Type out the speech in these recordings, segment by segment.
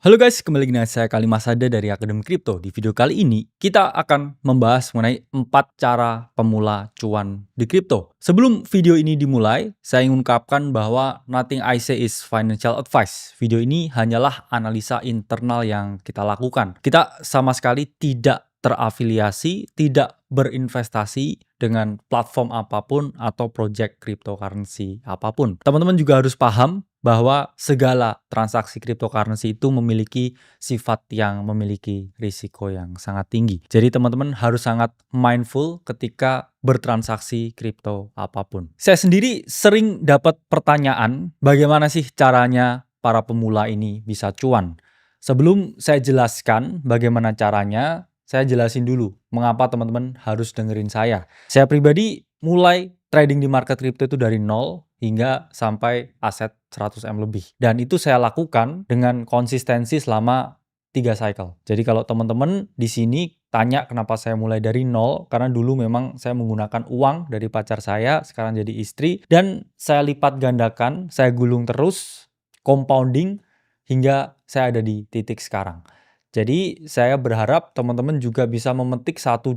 Halo guys, kembali lagi dengan saya Kali Masada dari Akademi Kripto. Di video kali ini, kita akan membahas mengenai 4 cara pemula cuan di kripto. Sebelum video ini dimulai, saya ingin ungkapkan bahwa nothing I say is financial advice. Video ini hanyalah analisa internal yang kita lakukan. Kita sama sekali tidak terafiliasi, tidak berinvestasi dengan platform apapun atau project cryptocurrency apapun. Teman-teman juga harus paham bahwa segala transaksi cryptocurrency itu memiliki sifat yang memiliki risiko yang sangat tinggi. Jadi teman-teman harus sangat mindful ketika bertransaksi kripto apapun. Saya sendiri sering dapat pertanyaan, bagaimana sih caranya para pemula ini bisa cuan? Sebelum saya jelaskan bagaimana caranya, saya jelasin dulu mengapa teman-teman harus dengerin saya. Saya pribadi mulai trading di market crypto itu dari nol hingga sampai aset 100M lebih. Dan itu saya lakukan dengan konsistensi selama 3 cycle. Jadi kalau teman-teman di sini tanya kenapa saya mulai dari nol, karena dulu memang saya menggunakan uang dari pacar saya, sekarang jadi istri, dan saya lipat gandakan, saya gulung terus, compounding, hingga saya ada di titik sekarang. Jadi saya berharap teman-teman juga bisa memetik 1-2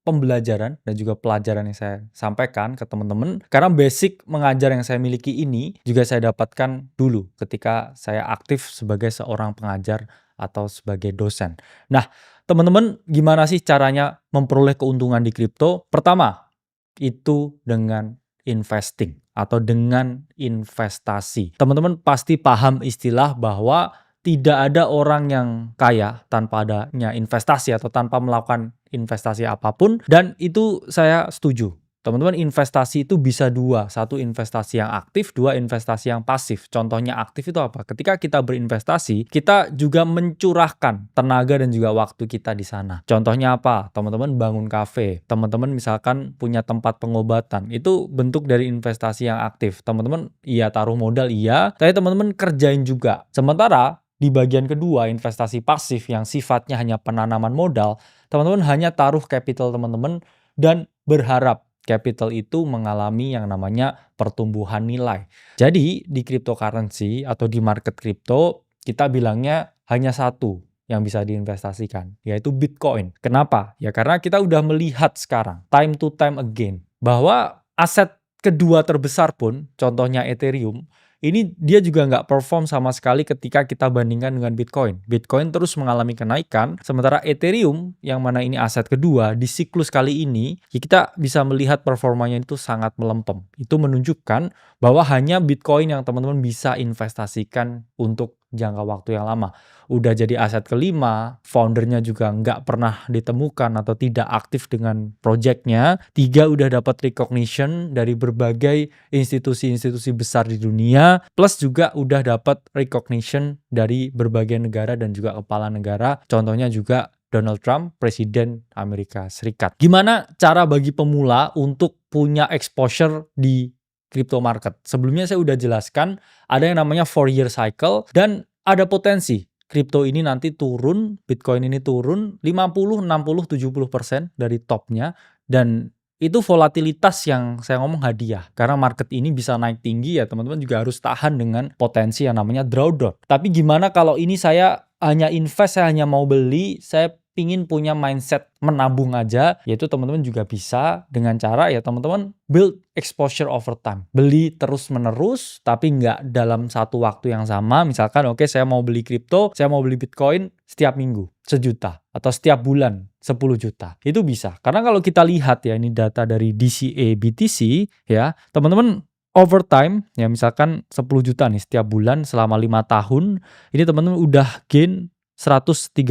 pembelajaran dan juga pelajaran yang saya sampaikan ke teman-teman. Karena basic mengajar yang saya miliki ini juga saya dapatkan dulu ketika saya aktif sebagai seorang pengajar atau sebagai dosen. Nah, teman-teman gimana sih caranya memperoleh keuntungan di kripto? Pertama, itu dengan investing atau dengan investasi. Teman-teman pasti paham istilah bahwa tidak ada orang yang kaya tanpa adanya investasi atau tanpa melakukan investasi apapun, dan itu saya setuju. Teman-teman, investasi itu bisa dua, satu investasi yang aktif, dua investasi yang pasif. Contohnya aktif itu apa? Ketika kita berinvestasi, kita juga mencurahkan tenaga dan juga waktu kita di sana. Contohnya apa? Teman-teman bangun kafe, teman-teman misalkan punya tempat pengobatan, itu bentuk dari investasi yang aktif. Teman-teman iya taruh modal iya, tapi teman-teman kerjain juga. Sementara di bagian kedua, investasi pasif yang sifatnya hanya penanaman modal, teman-teman hanya taruh capital teman-teman dan berharap capital itu mengalami yang namanya pertumbuhan nilai. Jadi di cryptocurrency atau di market crypto, kita bilangnya hanya satu yang bisa diinvestasikan, yaitu Bitcoin. Kenapa? Ya karena kita udah melihat sekarang, time to time again, bahwa aset kedua terbesar pun, contohnya Ethereum, ini dia juga nggak perform sama sekali ketika kita bandingkan dengan Bitcoin. Bitcoin terus mengalami kenaikan, sementara Ethereum yang mana ini aset kedua di siklus kali ini, ya kita bisa melihat performanya itu sangat melempem. Itu menunjukkan bahwa hanya Bitcoin yang teman-teman bisa investasikan untuk jangka waktu yang lama. Udah jadi aset kelima, foundernya juga nggak pernah ditemukan atau tidak aktif dengan projectnya. 3, udah dapat recognition dari berbagai institusi-institusi besar di dunia, plus juga udah dapat recognition dari berbagai negara dan juga kepala negara. Contohnya juga Donald Trump, Presiden Amerika Serikat. Gimana cara bagi pemula untuk punya exposure di crypto market? Sebelumnya saya udah jelaskan, ada yang namanya 4-year cycle, dan ada potensi kripto ini nanti turun, Bitcoin ini turun 50, 60, 70% dari topnya, dan itu volatilitas yang saya ngomong hadiah. Karena market ini bisa naik tinggi, ya teman-teman juga harus tahan dengan potensi yang namanya drawdown. Tapi gimana kalau ini saya hanya invest, saya hanya mau beli, saya pingin punya mindset menabung aja, yaitu teman-teman juga bisa dengan cara ya teman-teman build exposure over time. Beli terus menerus tapi nggak dalam satu waktu yang sama. Misalkan oke, saya mau beli kripto, saya mau beli Bitcoin setiap minggu 1 juta atau setiap bulan 10 juta. Itu bisa. Karena kalau kita lihat ya, ini data dari DCA BTC ya, teman-teman over time ya, misalkan 10 juta nih setiap bulan selama 5 tahun, ini teman-teman udah gain 136%.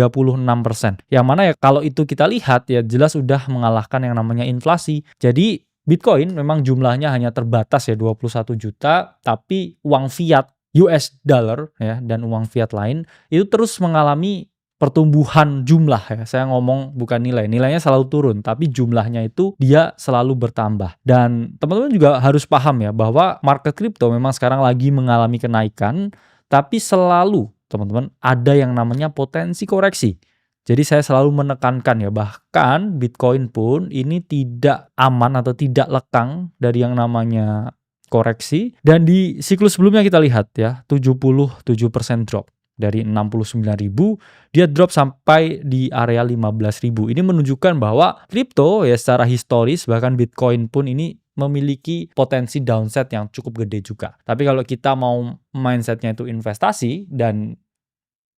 Yang mana ya kalau itu kita lihat ya jelas udah mengalahkan yang namanya inflasi. Jadi Bitcoin memang jumlahnya hanya terbatas ya 21 juta, tapi uang fiat US dollar ya dan uang fiat lain itu terus mengalami pertumbuhan jumlah ya. Saya ngomong bukan nilai. Nilainya selalu turun, tapi jumlahnya itu dia selalu bertambah. Dan teman-teman juga harus paham ya bahwa market crypto memang sekarang lagi mengalami kenaikan, tapi selalu teman-teman ada yang namanya potensi koreksi. Jadi saya selalu menekankan ya, bahkan Bitcoin pun ini tidak aman atau tidak lekang dari yang namanya koreksi. Dan di siklus sebelumnya kita lihat ya, 77% drop. Dari 69.000 dia drop sampai di area 15.000. Ini menunjukkan bahwa kripto ya secara historis bahkan Bitcoin pun ini memiliki potensi downside yang cukup gede juga. Tapi kalau kita mau mindsetnya itu investasi dan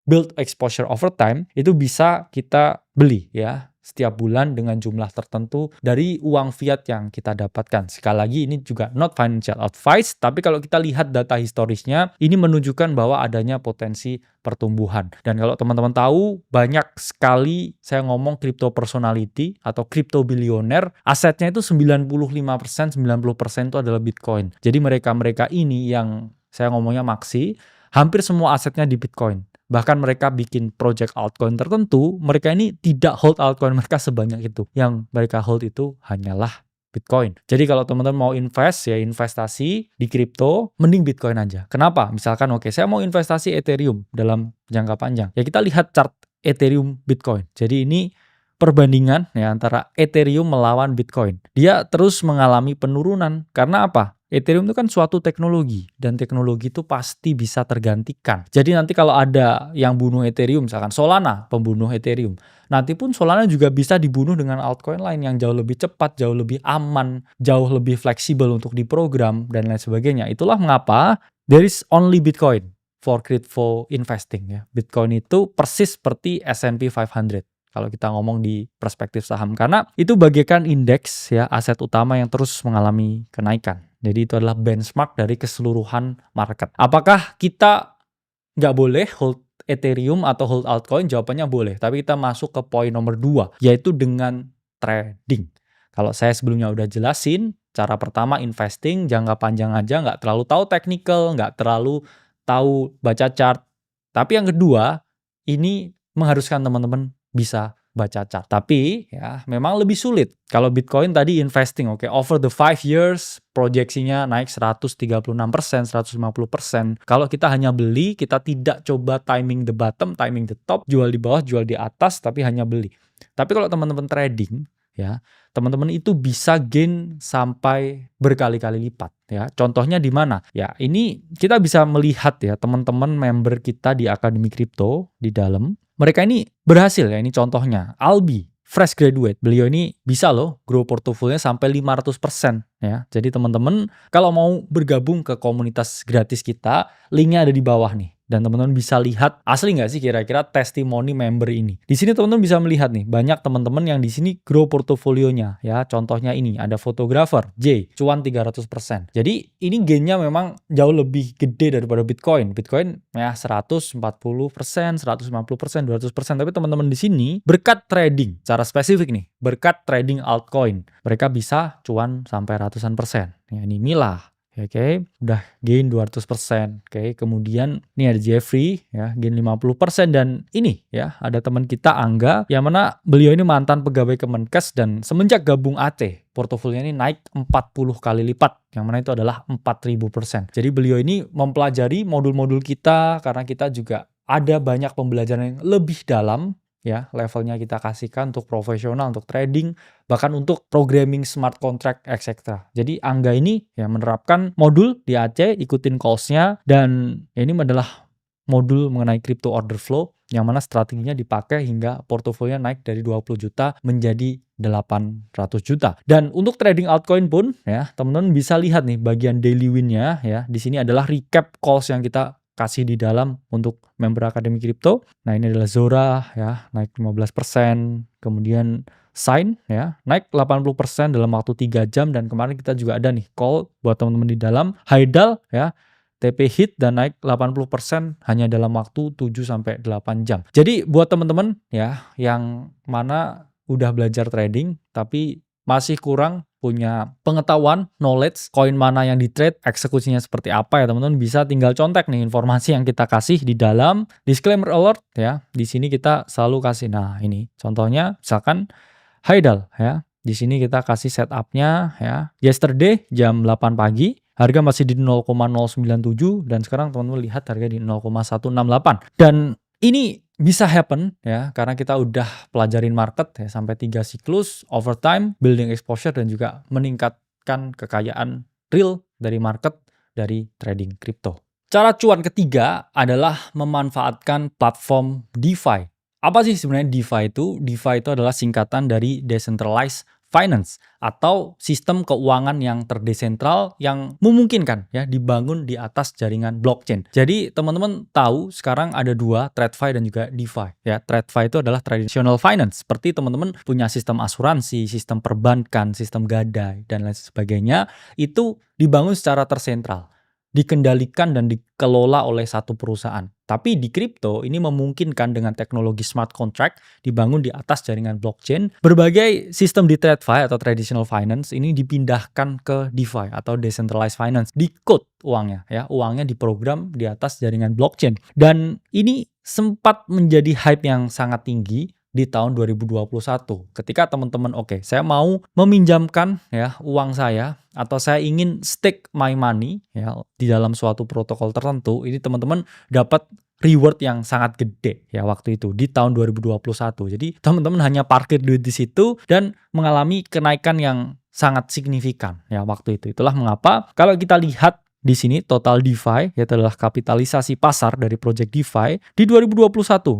build exposure over time, itu bisa kita beli ya setiap bulan dengan jumlah tertentu dari uang fiat yang kita dapatkan. Sekali lagi ini juga not financial advice, tapi kalau kita lihat data historisnya, ini menunjukkan bahwa adanya potensi pertumbuhan. Dan kalau teman-teman tahu, banyak sekali saya ngomong crypto personality atau crypto billionaire, asetnya itu 95%, 90% itu adalah Bitcoin. Jadi mereka-mereka ini yang saya ngomongnya maksi, hampir semua asetnya di Bitcoin. Bahkan mereka bikin project altcoin tertentu, mereka ini tidak hold altcoin mereka sebanyak itu. Yang mereka hold itu hanyalah Bitcoin. Jadi kalau teman-teman mau invest ya investasi di kripto, mending Bitcoin aja. Kenapa? Misalkan oke, saya mau investasi Ethereum dalam jangka panjang. Ya kita lihat chart Ethereum Bitcoin. Jadi ini perbandingan ya antara Ethereum melawan Bitcoin. Dia terus mengalami penurunan. Karena apa? Ethereum itu kan suatu teknologi dan teknologi itu pasti bisa tergantikan. Jadi nanti kalau ada yang bunuh Ethereum, misalkan Solana pembunuh Ethereum, nanti pun Solana juga bisa dibunuh dengan altcoin lain yang jauh lebih cepat, jauh lebih aman, jauh lebih fleksibel untuk diprogram dan lain sebagainya. Itulah mengapa there is only Bitcoin for crypto investing ya. Bitcoin itu persis seperti S&P 500. Kalau kita ngomong di perspektif saham, karena itu bagaikan indeks ya aset utama yang terus mengalami kenaikan. Jadi itu adalah benchmark dari keseluruhan market. Apakah kita nggak boleh hold Ethereum atau hold altcoin? Jawabannya boleh. Tapi kita masuk ke poin nomor 2, yaitu dengan trading. Kalau saya sebelumnya udah jelasin, cara pertama investing jangka panjang aja, nggak terlalu tahu technical, nggak terlalu tahu baca chart. Tapi yang kedua, ini mengharuskan teman-teman bisa baca chart. Tapi ya memang lebih sulit. Kalau Bitcoin tadi investing, oke, over the 5 years proyeksinya naik 136%, 150%. Kalau kita hanya beli, kita tidak coba timing the bottom, timing the top, jual di bawah, jual di atas, tapi hanya beli. Tapi kalau teman-teman trading, ya, teman-teman itu bisa gain sampai berkali-kali lipat ya. Contohnya di mana? Ya, ini kita bisa melihat ya teman-teman member kita di Akademi Kripto di dalam. Mereka ini berhasil ya, ini contohnya. Albi, fresh graduate, beliau ini bisa loh grow portofolionya sampai 500% ya. Jadi teman-teman kalau mau bergabung ke komunitas gratis kita, linknya ada di bawah nih. Dan teman-teman bisa lihat asli nggak sih kira-kira testimoni member ini. Di sini teman-teman bisa melihat nih, banyak teman-teman yang di sini grow portofolionya ya. Contohnya ini, ada fotografer, J, cuan 300%. Jadi ini gainnya memang jauh lebih gede daripada Bitcoin. Bitcoin ya 140%, 150%, 200%. Tapi teman-teman di sini berkat trading, cara spesifik nih, berkat trading altcoin, mereka bisa cuan sampai ratusan persen. Ya, ini Mila. Oke, udah gain 200%. Oke, kemudian ini ada Jeffrey ya, gain 50% dan ini ya, ada teman kita Angga yang mana beliau ini mantan pegawai Kemenkes dan semenjak gabung AT, portofolionya ini naik 40 kali lipat, yang mana itu adalah 4000%. Jadi beliau ini mempelajari modul-modul kita karena kita juga ada banyak pembelajaran yang lebih dalam ya, levelnya kita kasihkan untuk profesional, untuk trading, bahkan untuk programming smart contract, etc. Jadi Angga ini ya menerapkan modul di AC, ikutin calls-nya, dan ini adalah modul mengenai crypto order flow, yang mana strateginya dipakai hingga portofolio naik dari 20 juta menjadi 800 juta. Dan untuk trading altcoin pun ya, teman-teman bisa lihat nih bagian daily win-nya ya. Di sini adalah recap calls yang kita kasih di dalam untuk member Akademi Kripto. Nah, ini adalah Zora ya, naik 15%, kemudian Sign ya, naik 80% dalam waktu 3 jam, dan kemarin kita juga ada nih call buat teman-teman di dalam. Haidal ya, TP hit dan naik 80% hanya dalam waktu 7 sampai 8 jam. Jadi buat teman-teman ya yang mana udah belajar trading tapi masih kurang punya pengetahuan, knowledge, koin mana yang di trade, eksekusinya seperti apa ya teman-teman, bisa tinggal contek nih informasi yang kita kasih di dalam disclaimer alert ya. Di sini kita selalu kasih, nah ini contohnya misalkan Haidal ya. Di sini kita kasih setupnya ya. Yesterday jam 8 pagi, harga masih di 0,097 dan sekarang teman-teman lihat harga di 0,168. Dan ini bisa happen ya karena kita udah pelajarin market ya sampai 3 siklus overtime, building exposure, dan juga meningkatkan kekayaan real dari market dari trading crypto. Cara cuan ketiga adalah memanfaatkan platform DeFi. Apa sih sebenarnya DeFi itu? DeFi itu adalah singkatan dari Decentralized Finance atau sistem keuangan yang terdesentral yang memungkinkan ya dibangun di atas jaringan blockchain. Jadi teman-teman tahu sekarang ada dua, TradFi dan juga DeFi. Ya, TradFi itu adalah traditional finance. Seperti teman-teman punya sistem asuransi, sistem perbankan, sistem gadai dan lain sebagainya, itu dibangun secara tersentral, dikendalikan dan dikelola oleh satu perusahaan. Tapi di kripto ini memungkinkan dengan teknologi smart contract dibangun di atas jaringan blockchain. Berbagai sistem di TradFi atau traditional finance ini dipindahkan ke DeFi atau decentralized finance. Di code uangnya ya, uangnya diprogram di atas jaringan blockchain. Dan ini sempat menjadi hype yang sangat tinggi di tahun 2021 ketika teman-teman saya mau meminjamkan ya uang saya atau saya ingin stake my money ya di dalam suatu protokol tertentu, ini teman-teman dapat reward yang sangat gede ya waktu itu di tahun 2021. Jadi teman-teman hanya parkir duit di situ dan mengalami kenaikan yang sangat signifikan ya waktu itu. Itulah mengapa kalau kita lihat di sini total DeFi yaitu adalah kapitalisasi pasar dari project DeFi di 2021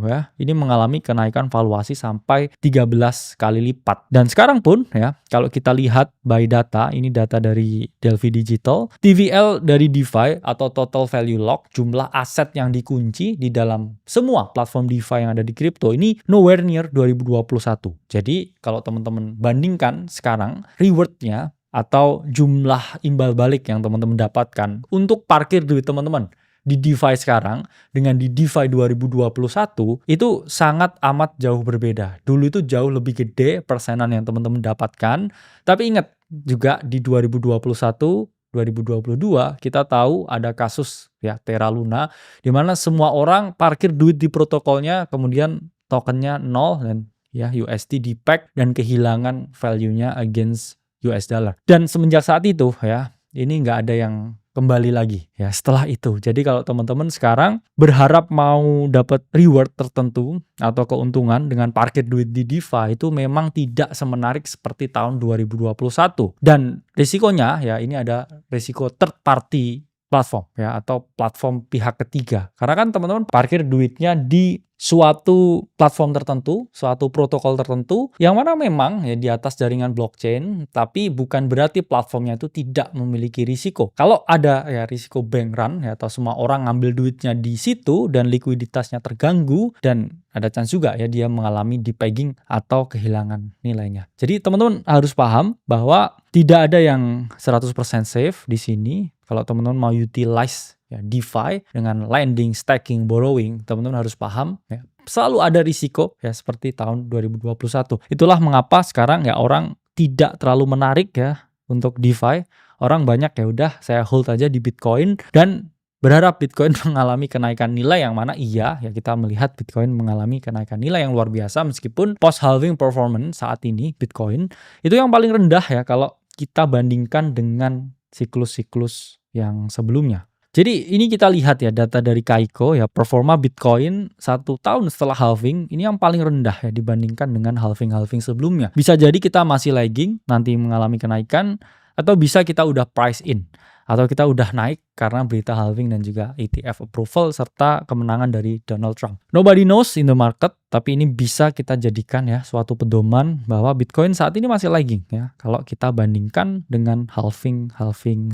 ya, ini mengalami kenaikan valuasi sampai 13 kali lipat. Dan sekarang pun ya, kalau kita lihat by data, ini data dari Delphi Digital, TVL dari DeFi atau total value lock, jumlah aset yang dikunci di dalam semua platform DeFi yang ada di kripto ini nowhere near 2021. Jadi kalau teman-teman bandingkan sekarang rewardnya atau jumlah imbal balik yang teman-teman dapatkan untuk parkir duit teman-teman di DeFi sekarang dengan di DeFi 2021 itu sangat amat jauh berbeda. Dulu itu jauh lebih gede persenan yang teman-teman dapatkan. Tapi ingat juga di 2021 2022 kita tahu ada kasus ya Terra Luna di mana semua orang parkir duit di protokolnya, kemudian tokennya nol dan ya USD di-peg dan kehilangan value-nya against US dollar. Dan semenjak saat itu ya, ini nggak ada yang kembali lagi ya setelah itu. Jadi kalau teman-teman sekarang berharap mau dapat reward tertentu atau keuntungan dengan parkir duit di DeFi itu memang tidak semenarik seperti tahun 2021. Dan risikonya ya ini ada risiko third party platform ya atau platform pihak ketiga. Karena kan teman-teman parkir duitnya di suatu platform tertentu, suatu protokol tertentu yang mana memang ya di atas jaringan blockchain, tapi bukan berarti platformnya itu tidak memiliki risiko. Kalau ada ya risiko bank run ya atau semua orang ngambil duitnya di situ dan likuiditasnya terganggu dan ada chance juga ya dia mengalami depegging atau kehilangan nilainya. Jadi teman-teman harus paham bahwa tidak ada yang 100% safe di sini. Kalau teman-teman mau utilize ya DeFi dengan lending, staking, borrowing, teman-teman harus paham ya selalu ada risiko ya seperti tahun 2021. Itulah mengapa sekarang ya orang tidak terlalu menarik ya untuk DeFi. Orang banyak ya udah saya hold aja di Bitcoin dan berharap Bitcoin mengalami kenaikan nilai yang mana iya ya kita melihat Bitcoin mengalami kenaikan nilai yang luar biasa meskipun post halving performance saat ini Bitcoin itu yang paling rendah ya kalau kita bandingkan dengan siklus-siklus yang sebelumnya. Jadi ini kita lihat ya data dari Kaiko ya performa Bitcoin 1 tahun setelah halving ini yang paling rendah ya dibandingkan dengan halving-halving sebelumnya. Bisa jadi kita masih lagging nanti mengalami kenaikan atau bisa kita udah price in atau kita udah naik karena berita halving dan juga ETF approval serta kemenangan dari Donald Trump. Nobody knows in the market, tapi ini bisa kita jadikan ya suatu pedoman bahwa Bitcoin saat ini masih lagging ya kalau kita bandingkan dengan halving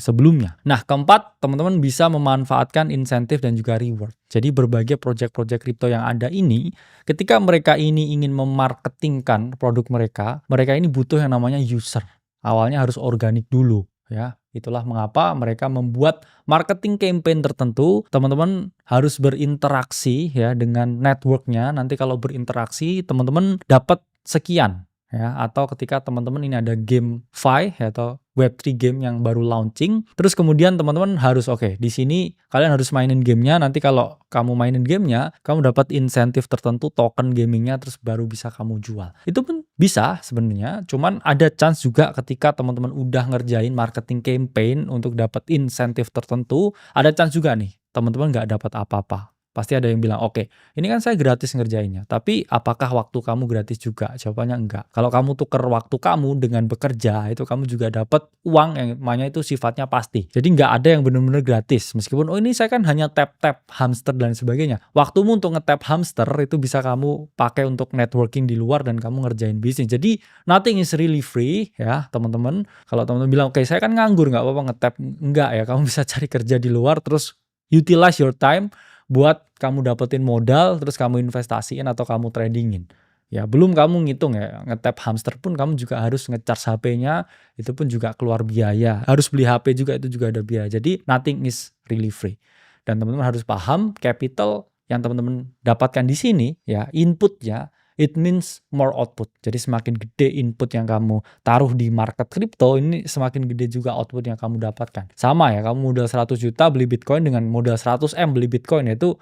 sebelumnya. Nah, keempat, teman-teman bisa memanfaatkan insentif dan juga reward. Jadi berbagai project-project crypto yang ada ini, ketika mereka ini ingin memarketingkan produk mereka ini butuh yang namanya user. Awalnya harus organik dulu ya. Itulah mengapa mereka membuat marketing campaign tertentu. Teman-teman harus berinteraksi ya dengan networknya. Nanti kalau berinteraksi teman-teman dapat sekian ya. Atau ketika teman-teman ini ada GameFi ya, atau Web3 game yang baru launching. Terus kemudian teman-teman harus di sini kalian harus mainin gamenya. Nanti kalau kamu mainin gamenya, kamu dapat insentif tertentu token gamingnya terus baru bisa kamu jual. Itu pun bisa sebenarnya. Cuman ada chance juga ketika teman-teman udah ngerjain marketing campaign untuk dapat insentif tertentu, ada chance juga nih teman-teman nggak dapat apa-apa. Pasti ada yang bilang, "Oke, ini kan saya gratis ngerjainnya, tapi apakah waktu kamu gratis juga?" Jawabannya enggak. Kalau kamu tuker waktu kamu dengan bekerja, itu kamu juga dapat uang yang namanya itu sifatnya pasti. Jadi nggak ada yang benar-benar gratis. Meskipun, "Oh, ini saya kan hanya tap-tap hamster dan sebagainya." Waktumu untuk nge-tap hamster itu bisa kamu pakai untuk networking di luar dan kamu ngerjain bisnis. Jadi nothing is really free ya, teman-teman. Kalau teman-teman bilang, "Oke, saya kan nganggur, nggak apa-apa nge-tap." Enggak ya, kamu bisa cari kerja di luar terus utilize your time buat kamu dapetin modal, terus kamu investasiin atau kamu tradingin. Ya, belum kamu ngitung ya, nge-tap hamster pun kamu juga harus nge-charge HP-nya, itu pun juga keluar biaya. Harus beli HP juga, itu juga ada biaya. Jadi nothing is really free. Dan teman-teman harus paham capital yang teman-teman dapatkan di sini ya, inputnya it means more output. Jadi semakin gede input yang kamu taruh di market kripto, ini semakin gede juga output yang kamu dapatkan. Sama ya, kamu modal 100 juta beli Bitcoin dengan modal 100M beli Bitcoin, itu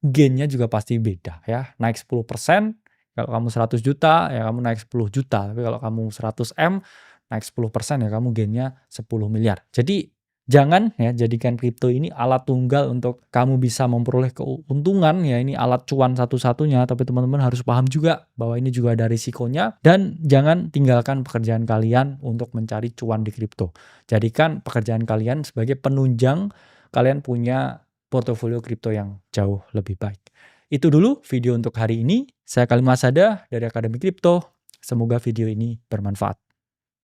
gain-nya juga pasti beda ya. Naik 10%, kalau kamu 100 juta ya kamu naik 10 juta. Tapi kalau kamu 100M naik 10% ya kamu gain-nya 10 miliar. Jadi jangan ya jadikan kripto ini alat tunggal untuk kamu bisa memperoleh keuntungan ya, ini alat cuan satu-satunya, tapi teman-teman harus paham juga bahwa ini juga ada risikonya, dan jangan tinggalkan pekerjaan kalian untuk mencari cuan di kripto. Jadikan pekerjaan kalian sebagai penunjang kalian punya portofolio kripto yang jauh lebih baik. Itu dulu video untuk hari ini. Saya Khalid Masada dari Akademi Kripto. Semoga video ini bermanfaat.